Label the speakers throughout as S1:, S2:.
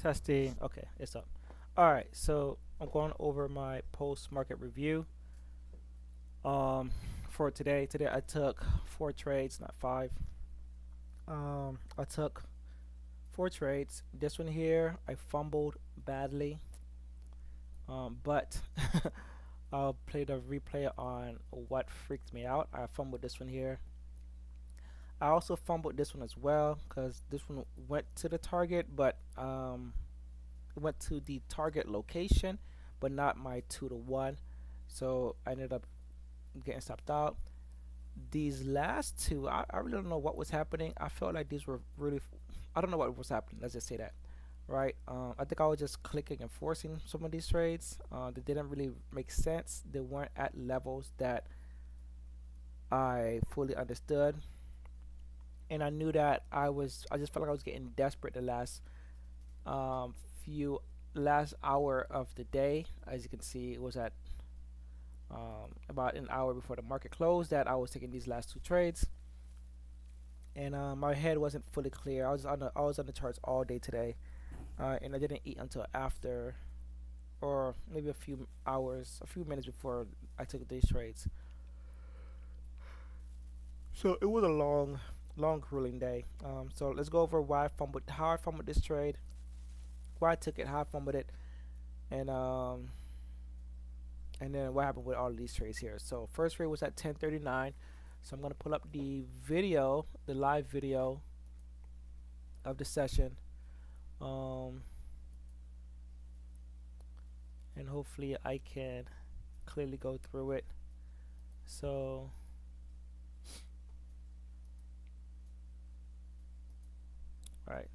S1: Testing. Okay, it's up. All right, so I'm going over my post-market review. Um, for today. Today I took four trades, not five. I took four trades. This one here, I fumbled badly. But I'll play the replay on what freaked me out. I fumbled this one here. I also fumbled this one as well because this one went to the target, but it went to the target location, but not my 2 to 1. So I ended up getting stopped out. These last two, I really don't know what was happening. I felt like these were really, I don't know what was happening. Let's just say that, right? I think I was just clicking and forcing some of these trades. They didn't really make sense. They weren't at levels that I fully understood, and I knew that I just felt like I was getting desperate the um, few last hour of the day. As you can see, it was at about an hour before the market closed that I was taking these last two trades, and my head wasn't fully clear. I was on the charts all day today, and I didn't eat until after, or maybe a few hours, a few minutes before I took these trades. So it was a long, grueling day. So let's go over how I fumbled this trade, why I took it, how I fumbled it, and then what happened with all of these trades here. So first trade was at 10:39. So I'm gonna pull up the video, the live video of the session, um, and hopefully I can clearly go through it. So, all right.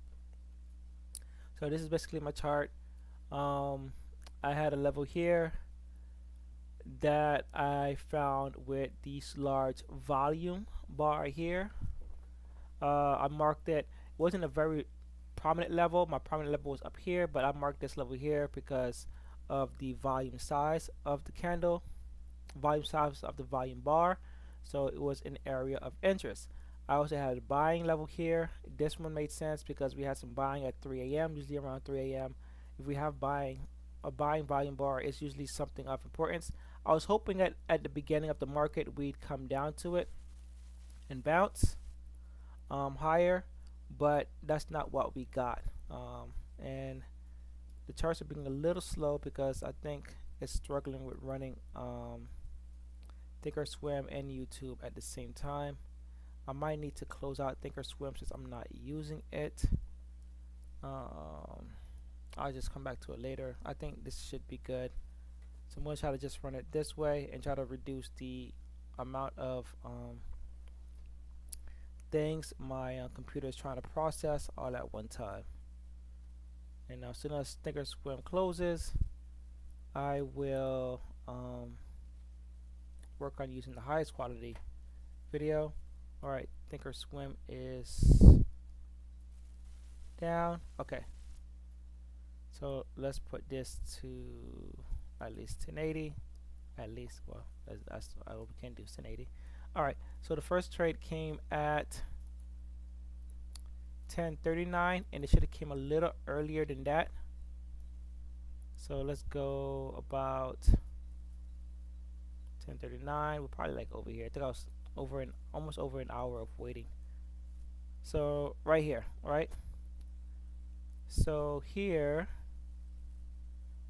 S1: So this is basically my chart. Um, I had a level here that I found with this large volume bar here. I marked it. It wasn't a very prominent level. My prominent level was up here, but I marked this level here because of the volume size of the candle, volume size of the volume bar. So it was an area of interest. I also had a buying level here. This one made sense because we had some buying at 3 a.m., usually around 3 a.m. If we have a buying volume bar, it's usually something of importance. I was hoping that at the beginning of the market we'd come down to it and bounce higher, but that's not what we got. And the charts are being a little slow because I think it's struggling with running Thinkorswim and YouTube at the same time. I might need to close out Thinkorswim since I'm not using it. Um, I'll just come back to it later. I think this should be good. So I'm going to try to just run it this way and try to reduce the amount of things my computer is trying to process all at one time. And now as soon as Thinkorswim closes, I will work on using the highest quality video. Alright, Thinkorswim is down. Okay. So let's put this to at least 1080. At least, well, that's I hope we can do 1080. Alright, so the first trade came at 10:39, and it should have came a little earlier than that. So let's go about 10:39. We're probably like over here. I think I was almost over an hour of waiting. So right here, right? So here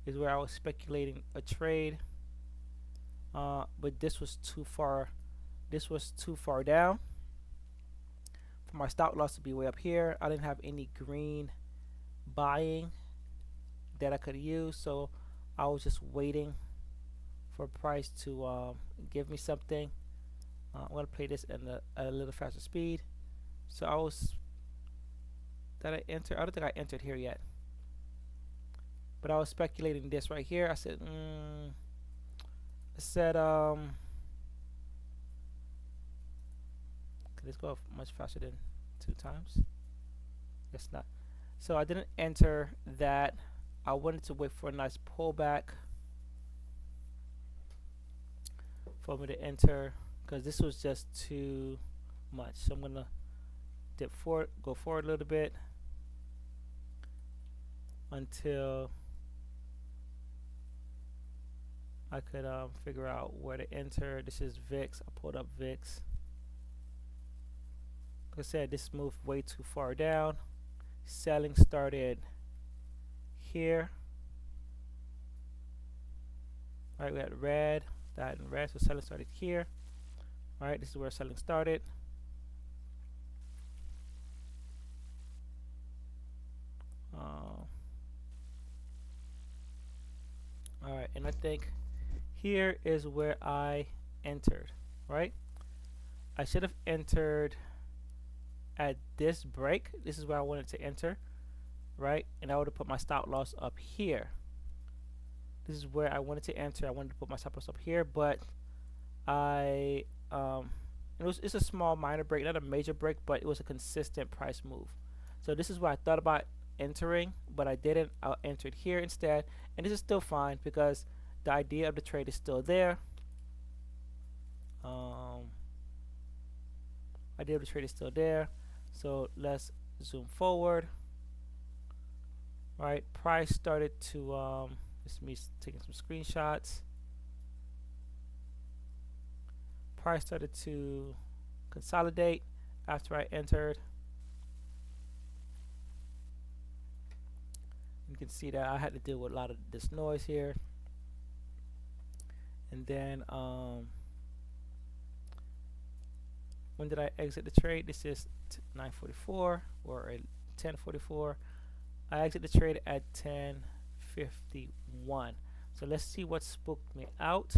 S1: is where I was speculating a trade, but this was too far. This was too far down for my stop loss to be way up here. I didn't have any green buying that I could use, so I was just waiting for price to give me something. I'm gonna play this at a little faster speed. So I was did I enter? I don't think I entered here yet, but I was speculating this right here. I said, could this go much faster than 2 times? Guess not. So I didn't enter that. I wanted to wait for a nice pullback for me to enter because this was just too much. So I'm gonna dip forward, go forward a little bit, until I could figure out where to enter. This is VIX. I pulled up VIX. Like I said, this moved way too far down. Selling started here. All right, we had red, that and red, so selling started here. All right, this is where selling started. All right, and I think here is where I entered, right? I should have entered at this break. This is where I wanted to enter, right? And I would have put my stop loss up here. This is where I wanted to enter. I wanted to put my stop loss up here, but it's a small minor break, not a major break, but it was a consistent price move. So this is where I thought about entering, but I didn't. I entered here instead, and this is still fine because the idea of the trade is still there. Idea of the trade is still there. So let's zoom forward. All right, price started to this is me taking some screenshots. Price started to consolidate after I entered. You can see that I had to deal with a lot of this noise here. And then when did I exit the trade? This is 9:44 or 10:44. I exit the trade at 10:51. So let's see what spooked me out.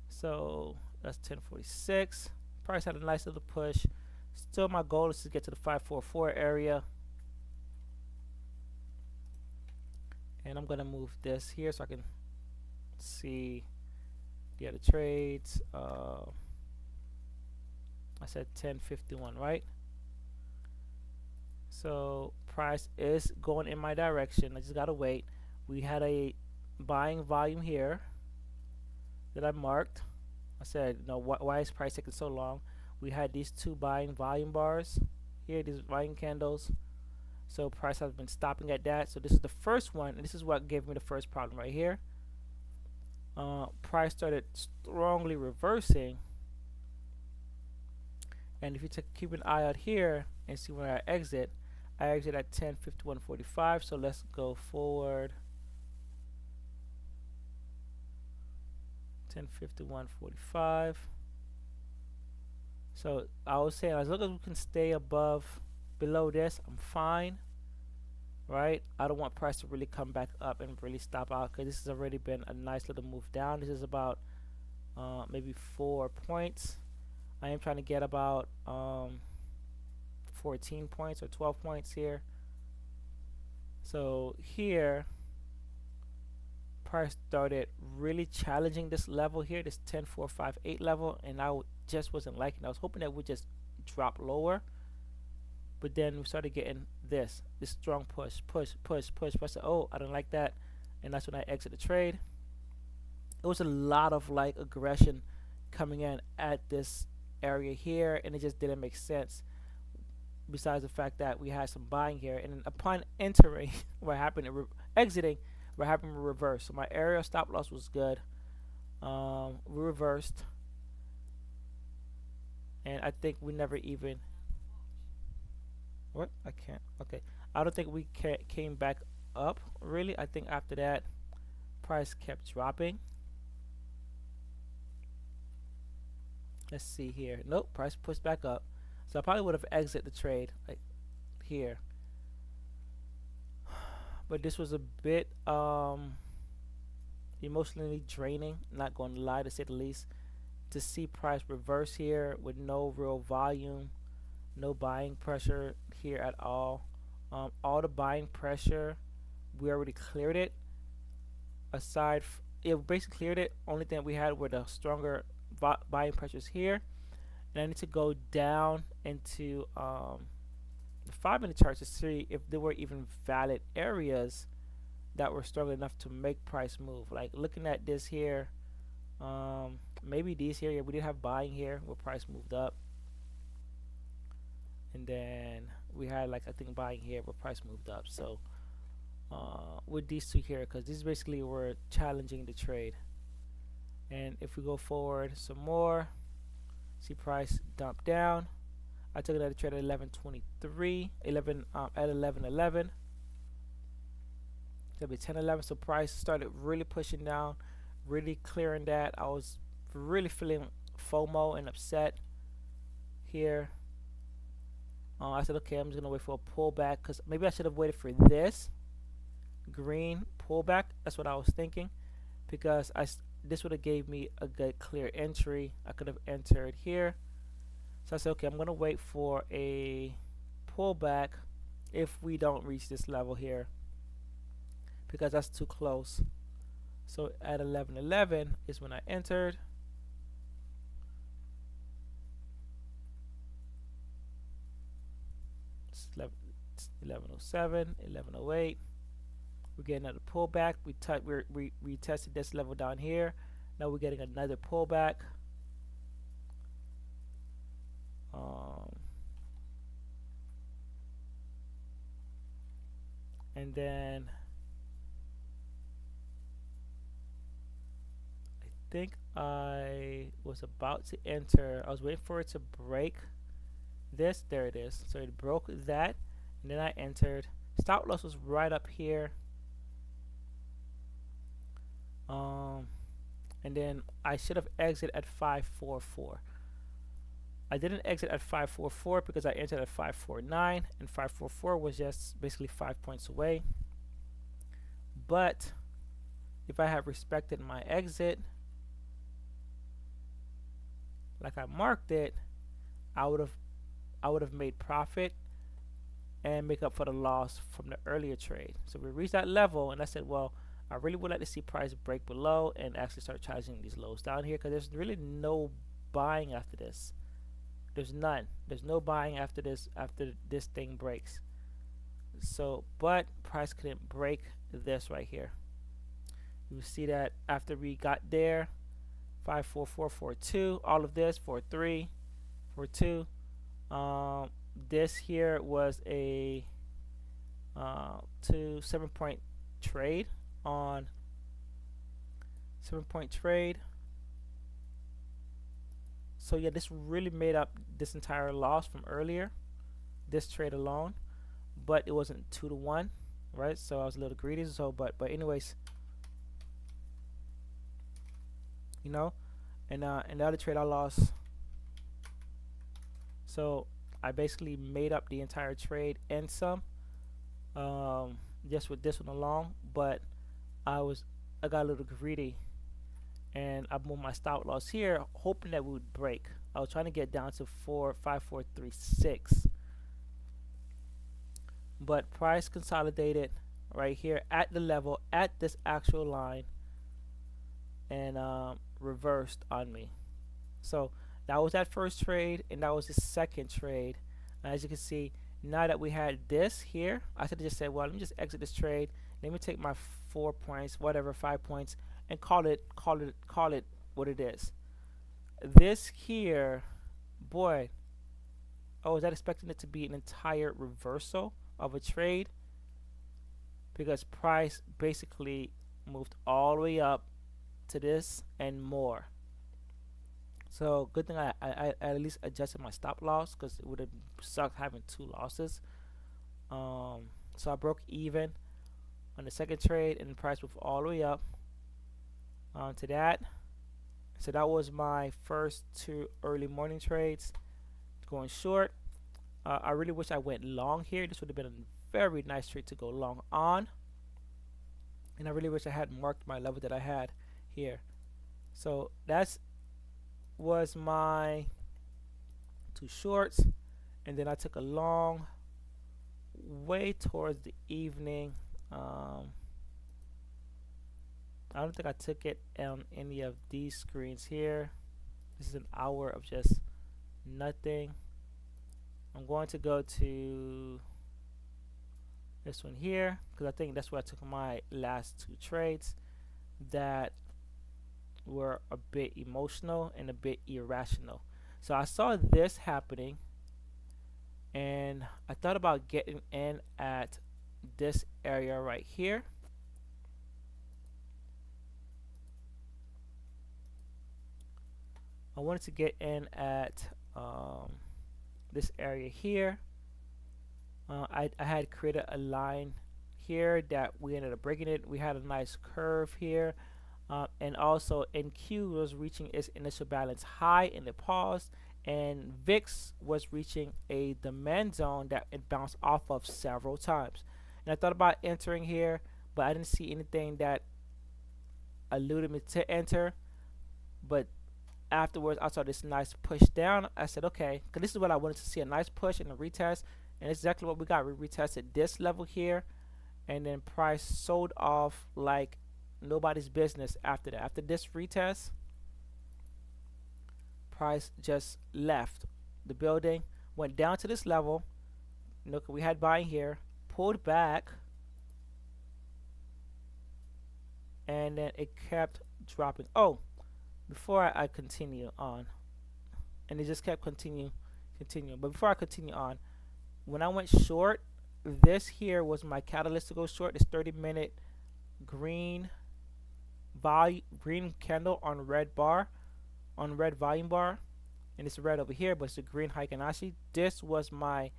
S1: So that's 10:46. Price had a nice little push. Still, my goal is to get to the 544 area. And I'm gonna move this here so I can see the other trades. I said 10:51, right? So price is going in my direction. I just gotta wait. We had a buying volume here that I marked. I said, no, why is price taking so long? We had these two buying volume bars here, these buying candles. So price has been stopping at that. So this is the first one, and this is what gave me the first problem right here. Price started strongly reversing, and if you keep an eye out here and see where I exit at 10:51.45. So let's go forward. 10:51.45. So I was saying, as long as we can stay below this, I'm fine, right? I don't want price to really come back up and really stop out, because this has already been a nice little move down. This is about maybe 4 points. I am trying to get about 14 points or 12 points here. So here price started really challenging this level here, this 10.458 level, and I just wasn't liking it. I was hoping that would just drop lower, but then we started getting this strong push. I said, oh, I don't like that, and that's when I exit the trade. It was a lot of like aggression coming in at this area here, and it just didn't make sense, besides the fact that we had some buying here, and then upon entering what happened, exiting, what happened in reverse. So my area stop loss was good. We reversed, and I think we never even, what, I can't, okay, I don't think we came back up really. I think after that price kept dropping. Let's see here. Nope, price pushed back up. So I probably would have exited the trade like here. But this was a bit emotionally draining, not going to lie, to say the least, to see price reverse here with no real volume, no buying pressure here at all. All the buying pressure, we already cleared it. Aside, it basically cleared it. Only thing we had were the stronger buying pressures here, and I need to go down into the 5-minute chart to see if there were even valid areas that were strong enough to make price move. Like looking at this here, maybe these here, we did have buying here where price moved up, and then we had like I think buying here, but price moved up. So with these two here, because these basically were challenging the trade. And if we go forward some more, see price dump down. I took another trade at 11.23, 11 at 11.11. That'll be 10.11. So price started really pushing down, really clearing that. I was really feeling FOMO and upset here. I said, okay, I'm just gonna wait for a pullback because maybe I should have waited for this green pullback. That's what I was thinking, because this would have gave me a good clear entry. I could have entered here. So I said, okay, I'm gonna wait for a pullback if we don't reach this level here, because that's too close. So at 11.11 is when I entered. It's 11.07, 11.08. We're getting another pullback. We tested this level down here. Now we're getting another pullback. And then I think I was about to enter. I was waiting for it to break this. There it is. So it broke that, and then I entered. Stop loss was right up here. And then I should have exited at 544. I didn't exit at 544 because I entered at 549, and 544 was just basically 5 points away. But if I had respected my exit like I marked it, I would have made profit and make up for the loss from the earlier trade. So we reached that level, and I said, well, I really would like to see price break below and actually start challenging these lows down here, because there's really no buying after this. There's none. There's no buying after this thing breaks. So, but price couldn't break this right here. You see that after we got there, 54442, all of this 43, 42. This here was a 7-point trade on 7-point trade. So yeah, this really made up this entire loss from earlier, this trade alone, but it wasn't 2-to-1, right? So I was a little greedy. So but anyways, you know, and the other trade I lost. So I basically made up the entire trade and some, just with this one along. But I got a little greedy, and I moved my stop loss here, hoping that we would break. I was trying to get down to 5.436, but price consolidated right here at the level at this actual line, and reversed on me. So that was that first trade, and that was the second trade. And as you can see, now that we had this here, I should have just said, well, let me just exit this trade. Let me take my 4 points, whatever, 5 points, and call it what it is. This here, boy, I was not expecting it to be an entire reversal of a trade, because price basically moved all the way up to this and more. So good thing I at least adjusted my stop loss, because it would have sucked having 2 losses. So I broke even on the second trade, and the price moved all the way up to that. So that was my first 2 early morning trades going short. I really wish I went long here. This would have been a very nice trade to go long on, and I really wish I had marked my level that I had here. So that's was my 2 shorts, and then I took a long way towards the evening. I don't think I took it on any of these screens here. This is an hour of just nothing. I'm going to go to this one here, because I think that's where I took my last 2 trades that were a bit emotional and a bit irrational. So I saw this happening, and I thought about getting in at this area right here. I wanted to get in at this area here. I had created a line here that we ended up breaking it. We had a nice curve here, and also NQ was reaching its initial balance high and it paused, and VIX was reaching a demand zone that it bounced off of several times. And I thought about entering here, but I didn't see anything that alluded me to enter. But afterwards, I saw this nice push down. I said, okay, because this is what I wanted to see, a nice push and a retest, and it's exactly what we got. We retested this level here, and then price sold off like nobody's business after that. After this retest, price just left the building, went down to this level. Look, we had buying here, pulled back, and then it kept dropping. Oh, before I continue on, and it just kept continuing. But before I continue on, when I went short, this here was my catalyst to go short. This 30-minute green green candle on red bar, on red volume bar, and it's red over here, but it's a green Heikin Ashi. This was my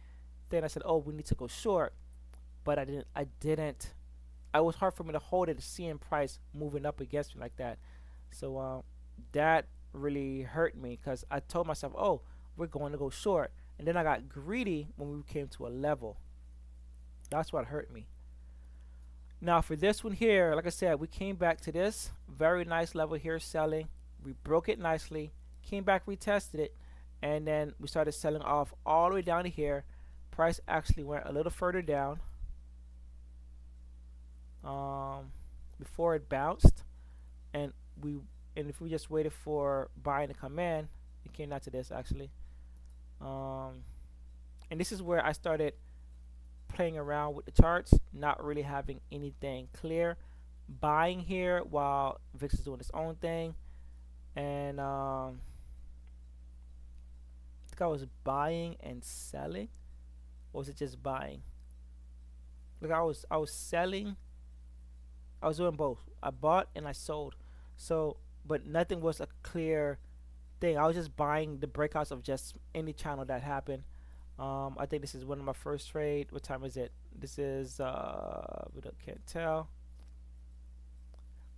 S1: thing. I said, oh, we need to go short, but I didn't. It was hard for me to hold it, seeing price moving up against me like that. So that really hurt me because I told myself, oh, we're going to go short, and then I got greedy when we came to a level. That's what hurt me. Now for this one here, like I said, we came back to this very nice level here selling. We broke it nicely, came back, retested it, and then we started selling off all the way down to here. Price actually went a little further down before it bounced, and if we just waited for buying to come in, it came down to this actually. And this is where I started playing around with the charts, not really having anything clear. Buying here while VIX is doing its own thing, and I think I was buying and selling, or was it just buying? Look, I was selling. I was doing both. I bought and I sold. So, but nothing was a clear thing. I was just buying the breakouts of just any channel that happened. I think this is one of my first trade. What time is it? This is we can't tell.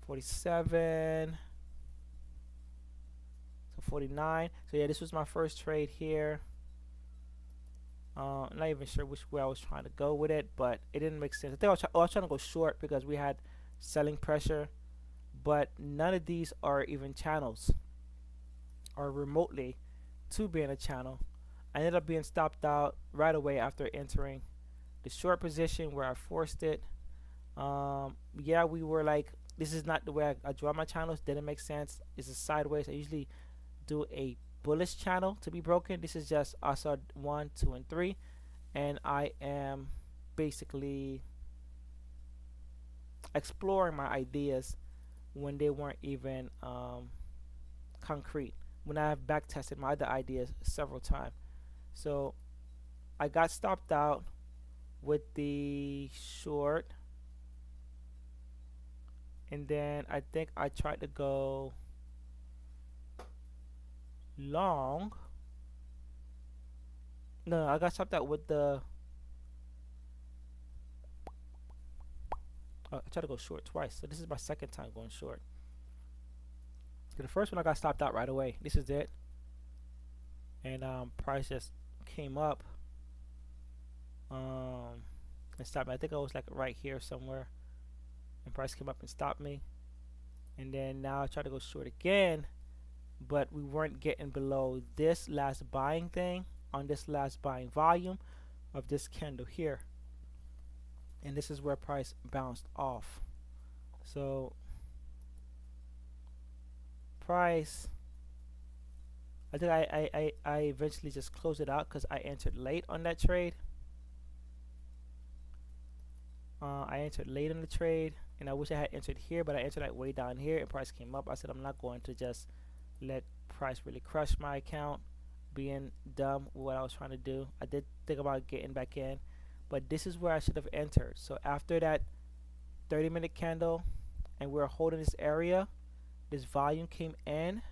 S1: 47. So 49. So yeah, this was my first trade here. Not even sure which way I was trying to go with it, but it didn't make sense. I think I was trying to go short because we had selling pressure, but none of these are even channels or remotely to being a channel. I ended up being stopped out right away after entering the short position where I forced it. Yeah, we were like, this is not the way I draw my channels. Didn't make sense. It's a sideways. I usually do a bullish channel to be broken. This is just I saw 1, 2, and 3, and I am basically exploring my ideas when they weren't even concrete, when I have back tested my other ideas several times. So I got stopped out with the short, and then I think I tried to go long. No, I got stopped out with the I tried to go short twice, so this is my second time going short. So the first one I got stopped out right away. This is it, and price just came up and stopped me. I think I was like right here somewhere, and price came up and stopped me. And then now I try to go short again, but we weren't getting below this last buying thing on this last buying volume of this candle here, and this is where price bounced off. So price, I think I eventually just closed it out because I entered late on that trade. I entered late on the trade, and I wish I had entered here, but I entered like way down here, and price came up. I said I'm not going to just let price really crush my account. being dumb with what I was trying to do. I did think about getting back in, but this is where I should have entered. So after that 30-minute candle, and we're holding this area, this volume came in.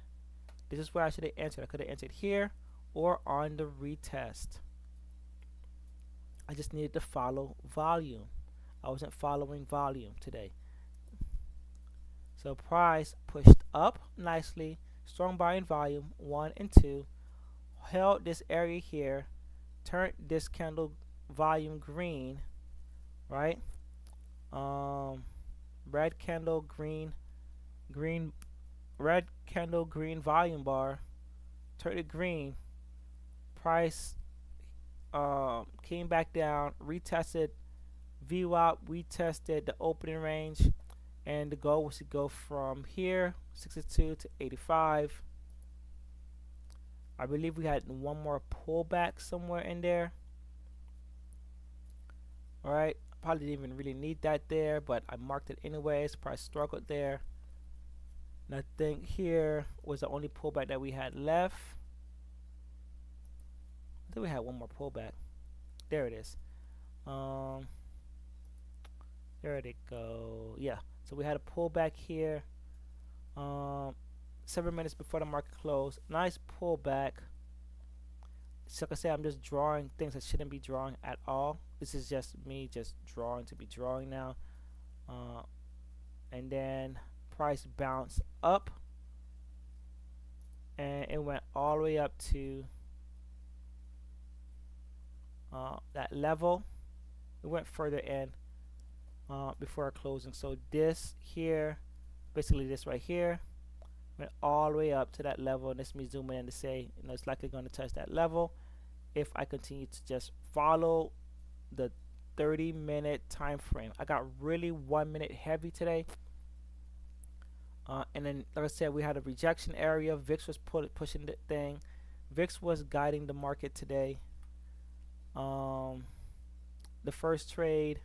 S1: This is where I should have entered. I could have entered here or on the retest. I just needed to follow volume. I wasn't following volume today. So price pushed up nicely, strong buying volume 1 and 2, held this area here, turned this candle volume green, right? Red candle green, red candle green volume bar, turned it green. Price came back down, retested VWAP, we tested the opening range, and the goal was to go from here 62 to 85. I believe we had one more pullback somewhere in there. All right, probably didn't even really need that there, but I marked it anyways. Price struggled there, and I think here was the only pullback that we had left. I think we had one more pullback. There it is. There it go. Yeah, so we had a pullback here 7 minutes before the market closed. Nice pullback. So like I said, I'm just drawing things I shouldn't be drawing at all. This is just me just drawing to be drawing now. And then price bounced up, and it went all the way up to that level. It went further in before closing. So this here, basically this right here, went all the way up to that level, and this me zooming in to say, you know, it's likely going to touch that level if I continue to just follow the 30-minute time frame. I got really 1 minute heavy today, and then like I said, we had a rejection area. VIX was pushing the thing. VIX was guiding the market today. The first trade,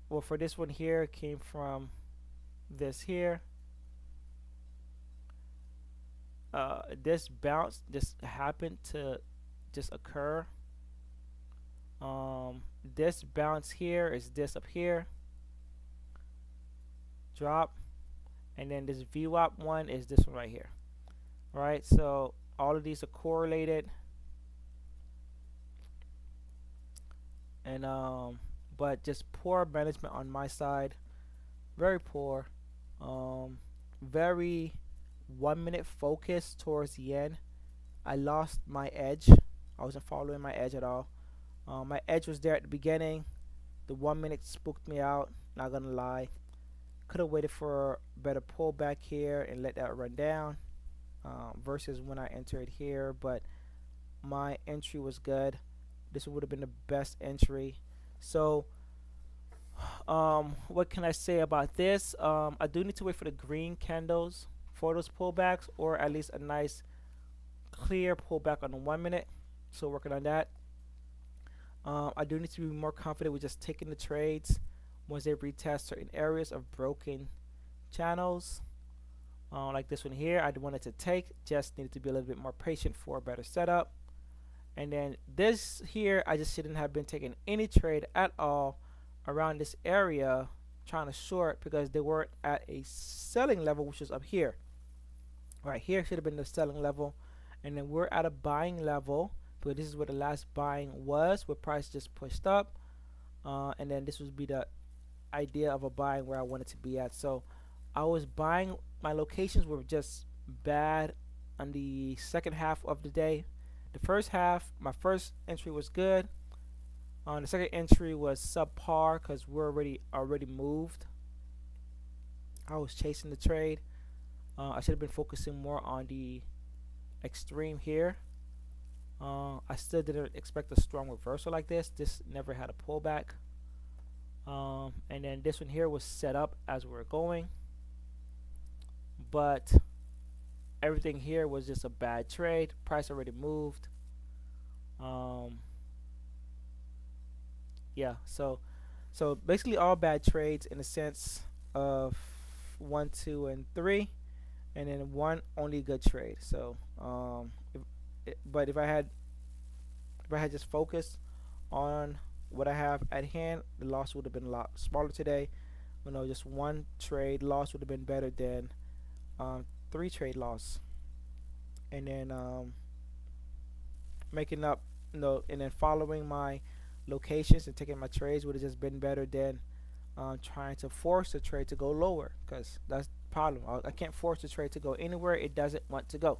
S1: well, for this one here, came from this here. This bounce just happened to just occur. This bounce here is this up here, drop, and then this VWAP one is this one right here. All right, so all of these are correlated, and but just poor management on my side, very poor. Very 1 minute focus towards the end. I lost my edge. I wasn't following my edge at all. My edge was there at the beginning. The 1 minute spooked me out, not gonna lie. Could have waited for a better pullback here and let that run down versus when I entered here, but my entry was good. This would have been the best entry. So what can I say about this? I do need to wait for the green candles for those pullbacks, or at least a nice clear pullback on the 1 minute. So working on that. I do need to be more confident with just taking the trades once they retest certain areas of broken channels. Like this one here, I wanted to take, just needed to be a little bit more patient for a better setup. And then this here, I just shouldn't have been taking any trade at all around this area trying to short, because they weren't at a selling level, which is up here. Right here should have been the selling level, and then we're at a buying level, but this is where the last buying was, where price just pushed up, and then this would be the idea of a buying where I wanted to be at. So I was buying, my locations were just bad on the second half of the day. The first half, my first entry was good. The second entry was subpar because we're already moved. I was chasing the trade. I should have been focusing more on the extreme here. I still didn't expect a strong reversal like this. This never had a pullback. And then this one here was set up as we were going. But everything here was just a bad trade. Price already moved. Yeah, so basically all bad trades in the sense of 1, 2, and 3, and then one only good trade. So but if I had just focused on what I have at hand, the loss would have been a lot smaller today. You know, just one trade loss would have been better than three trade loss, and then making up, you know, and then following my locations and taking my trades would have just been better than trying to force the trade to go lower, because that's the problem. I can't force the trade to go anywhere it doesn't want to go.